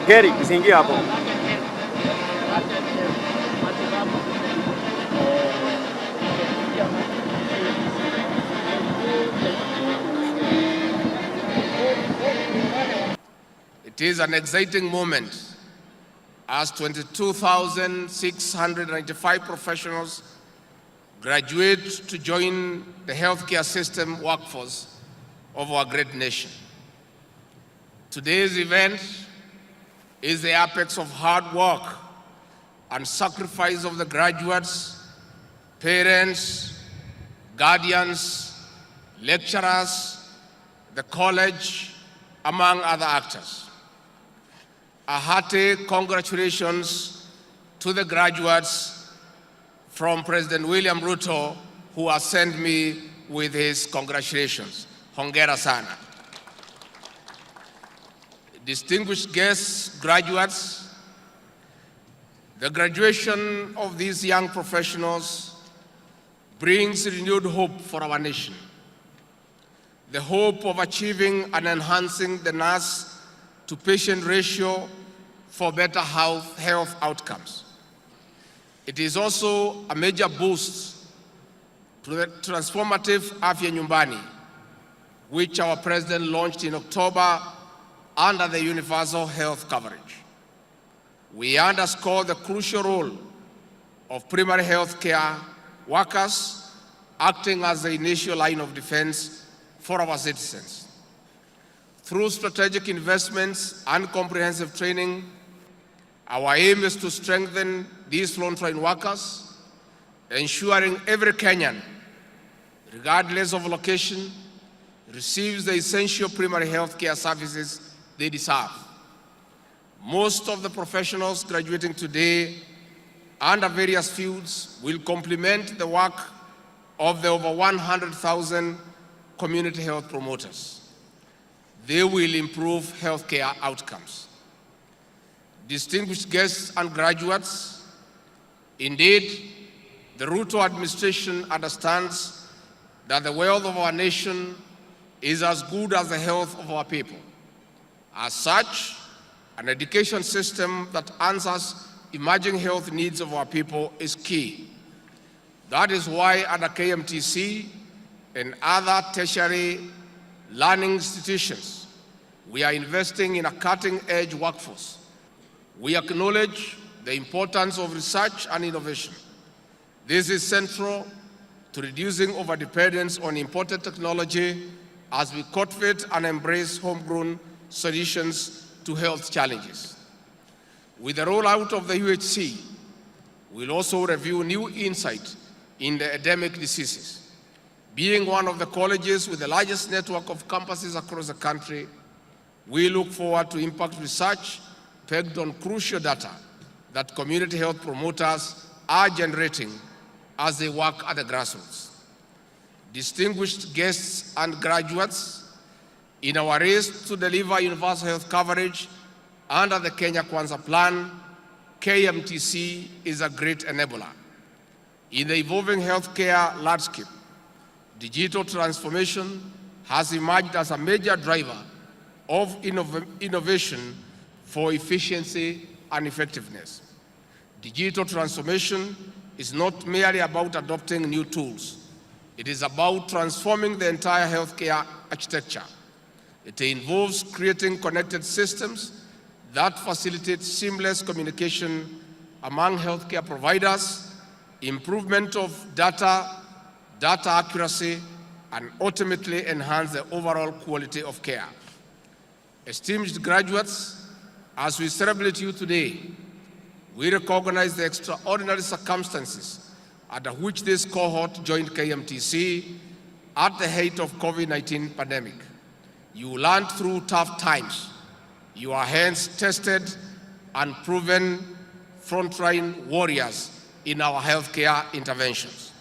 Geri, isiingie hapo. It is an exciting moment as 22,695 professionals graduate to join the healthcare system workforce of our great nation. Today's event is the apex of hard work and sacrifice of the graduates, parents, guardians, lecturers, the college, among other actors. A hearty congratulations to the graduates from President William Ruto, who has sent me with his congratulations. Hongera sana. Distinguished guests, graduates, the graduation of these young professionals brings renewed hope for our nation. The hope of achieving and enhancing the nurse-to-patient ratio for better health outcomes. It is also a major boost to the transformative Afya Nyumbani, which our president launched in October under the universal health coverage. We underscore the crucial role of primary health care workers acting as the initial line of defense for our citizens. Through strategic investments and comprehensive training, our aim is to strengthen these frontline workers, ensuring every Kenyan, regardless of location, receives the essential primary health care services they deserve. Most of the professionals graduating today under various fields will complement the work of the over 100,000 community health promoters. They will improve healthcare outcomes. Distinguished guests and graduates, indeed, the Ruto administration understands that the wealth of our nation is as good as the health of our people. As such, an education system that answers emerging health needs of our people is key. That is why under KMTC and other tertiary learning institutions, we are investing in a cutting-edge workforce. We acknowledge the importance of research and innovation. This is central to reducing overdependence on imported technology as we cultivate and embrace homegrown solutions to health challenges. With the rollout of the UHC, we'll also review new insight in the endemic diseases. Being one of the colleges with the largest network of campuses across the country, we look forward to impact research pegged on crucial data that community health promoters are generating as they work at the grassroots. Distinguished guests and graduates, in our race to deliver universal health coverage under the Kenya Kwanza Plan, KMTC is a great enabler. In the evolving healthcare landscape, digital transformation has emerged as a major driver of innovation for efficiency and effectiveness. Digital transformation is not merely about adopting new tools. It is about transforming the entire healthcare architecture. It involves creating connected systems that facilitate seamless communication among healthcare providers, improvement of data accuracy, and ultimately enhance the overall quality of care. Esteemed graduates, as we celebrate you today, we recognize the extraordinary circumstances under which this cohort joined KMTC at the height of COVID-19 pandemic. You learned through tough times. You are hence tested and proven frontline warriors in our healthcare interventions.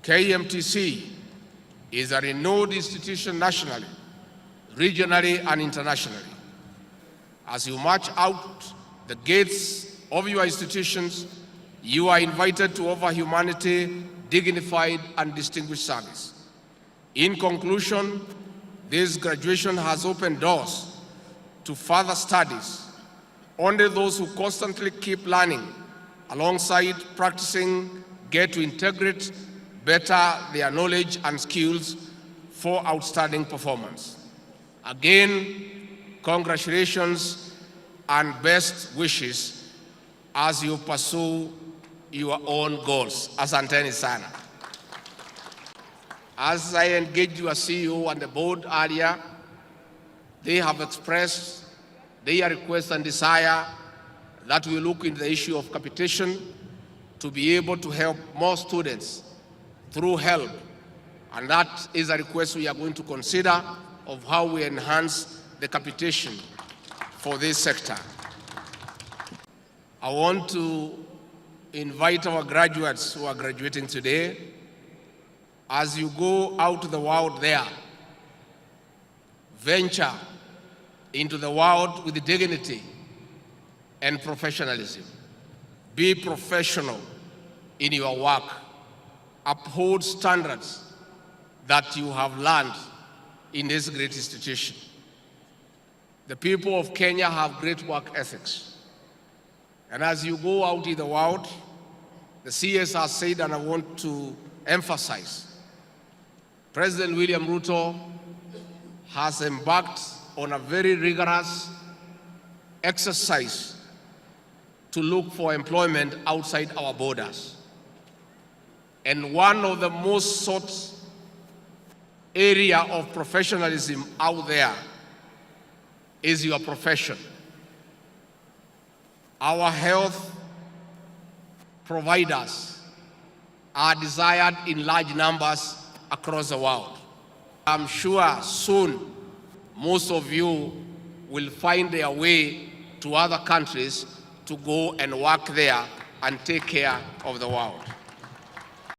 KMTC is a renowned institution nationally, regionally, and internationally. As you march out the gates of your institutions, you are invited to offer humanity, dignified, and distinguished service. In conclusion, this graduation has opened doors to further studies, Only those who constantly keep learning alongside practicing get to integrate better their knowledge and skills for outstanding performance. Again, congratulations and best wishes as you pursue your own goals. Asanteni sana. As I engaged your CEO and the board earlier, they have expressed their request and desire that we look into the issue of capitation to be able to help more students through help. And that is a request we are going to consider of how we enhance the capitation for this sector. I want to invite our graduates who are graduating today, as you go out to the world there, venture into the world with dignity and professionalism. Be professional in your work. Uphold standards that you have learned in this great institution. The people of Kenya have great work ethics. And as you go out in the world, the CS has said, and I want to emphasize, President William Ruto has embarked on a very rigorous exercise to look for employment outside our borders. And one of the most sought area of professionalism out there is your profession. Our health providers are desired in large numbers across the world. I'm sure soon most of you will find their way to other countries to go and work there and take care of the world.